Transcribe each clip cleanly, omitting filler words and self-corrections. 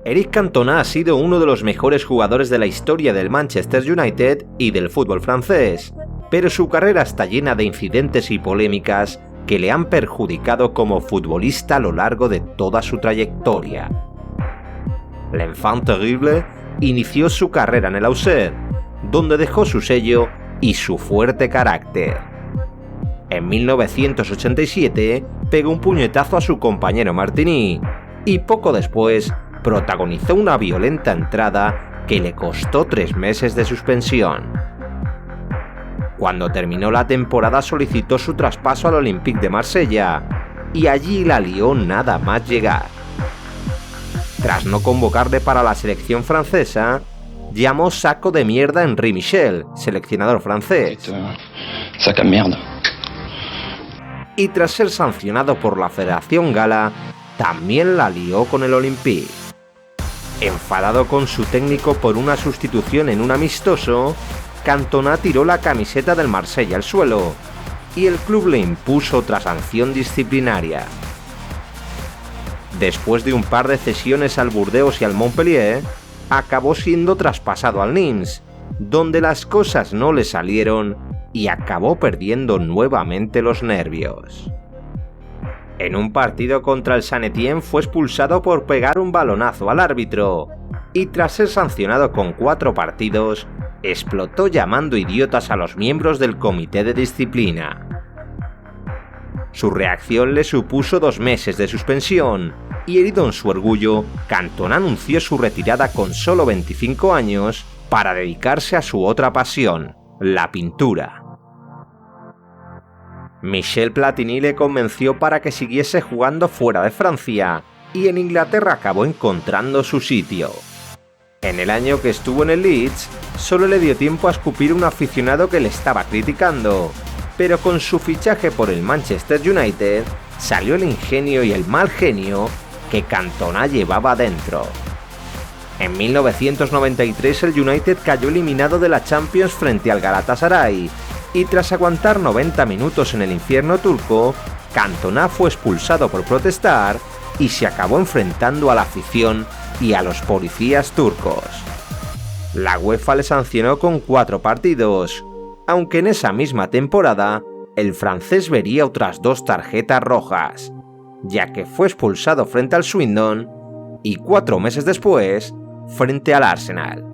Eric Cantona ha sido uno de los mejores jugadores de la historia del Manchester United y del fútbol francés, pero su carrera está llena de incidentes y polémicas que le han perjudicado como futbolista a lo largo de toda su trayectoria. L'Enfant Terrible inició su carrera en el Auxerre, donde dejó su sello y su fuerte carácter. En 1987 pegó un puñetazo a su compañero Martini y poco después protagonizó una violenta entrada que le costó 3 meses de suspensión. Cuando terminó la temporada solicitó su traspaso al Olympique de Marsella y allí la lió nada más llegar. Tras no convocarle para la selección francesa, llamó saco de mierda a Henri Michel, seleccionador francés. Saca mierda. Y tras ser sancionado por la Federación Gala, también la lió con el Olympique. Enfadado con su técnico por una sustitución en un amistoso, Cantona tiró la camiseta del Marsella al suelo y el club le impuso otra sanción disciplinaria. Después de un par de cesiones al Burdeos y al Montpellier, acabó siendo traspasado al Nimes, donde las cosas no le salieron y acabó perdiendo nuevamente los nervios. En un partido contra el Saint-Étienne fue expulsado por pegar un balonazo al árbitro y tras ser sancionado con 4 partidos, explotó llamando idiotas a los miembros del comité de disciplina. Su reacción le supuso 2 meses de suspensión y herido en su orgullo, Cantona anunció su retirada con solo 25 años para dedicarse a su otra pasión, la pintura. Michel Platini le convenció para que siguiese jugando fuera de Francia y en Inglaterra acabó encontrando su sitio. En el año que estuvo en el Leeds, solo le dio tiempo a escupir a un aficionado que le estaba criticando, pero con su fichaje por el Manchester United salió el ingenio y el mal genio que Cantona llevaba dentro. En 1993 el United cayó eliminado de la Champions frente al Galatasaray y tras aguantar 90 minutos en el infierno turco, Cantona fue expulsado por protestar y se acabó enfrentando a la afición y a los policías turcos. La UEFA le sancionó con 4 partidos, aunque en esa misma temporada el francés vería otras 2 tarjetas rojas, ya que fue expulsado frente al Swindon y 4 meses después frente al Arsenal.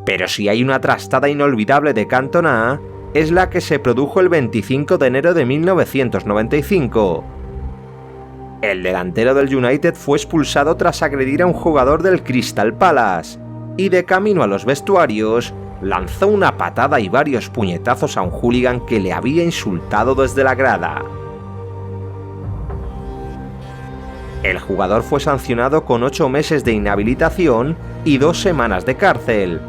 Pero si hay una trastada inolvidable de Cantona, es la que se produjo el 25 de enero de 1995. El delantero del United fue expulsado tras agredir a un jugador del Crystal Palace y de camino a los vestuarios lanzó una patada y varios puñetazos a un hooligan que le había insultado desde la grada. El jugador fue sancionado con 8 meses de inhabilitación y 2 semanas de cárcel,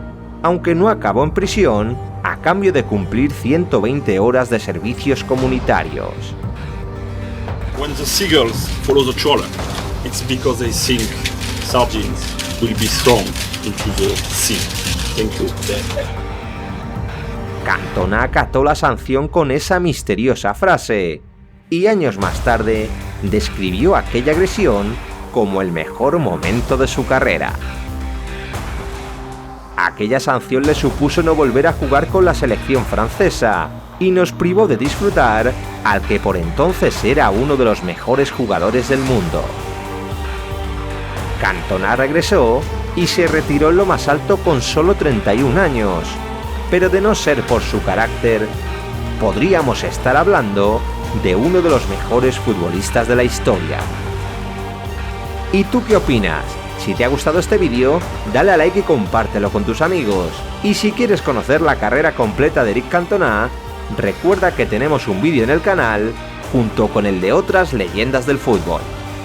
aunque no acabó en prisión a cambio de cumplir 120 horas de servicios comunitarios. When the seagulls follow the trawler, it's because they think sardines will be thrown into the sea. Thank you. Cantona acató la sanción con esa misteriosa frase y años más tarde describió aquella agresión como el mejor momento de su carrera. Aquella sanción le supuso no volver a jugar con la selección francesa y nos privó de disfrutar al que por entonces era uno de los mejores jugadores del mundo. Cantona regresó y se retiró en lo más alto con solo 31 años, pero de no ser por su carácter, podríamos estar hablando de uno de los mejores futbolistas de la historia. ¿Y tú qué opinas? Si te ha gustado este vídeo, dale a like y compártelo con tus amigos. Y si quieres conocer la carrera completa de Eric Cantona, recuerda que tenemos un vídeo en el canal junto con el de otras leyendas del fútbol.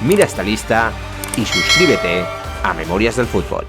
Mira esta lista y suscríbete a Memorias del Fútbol.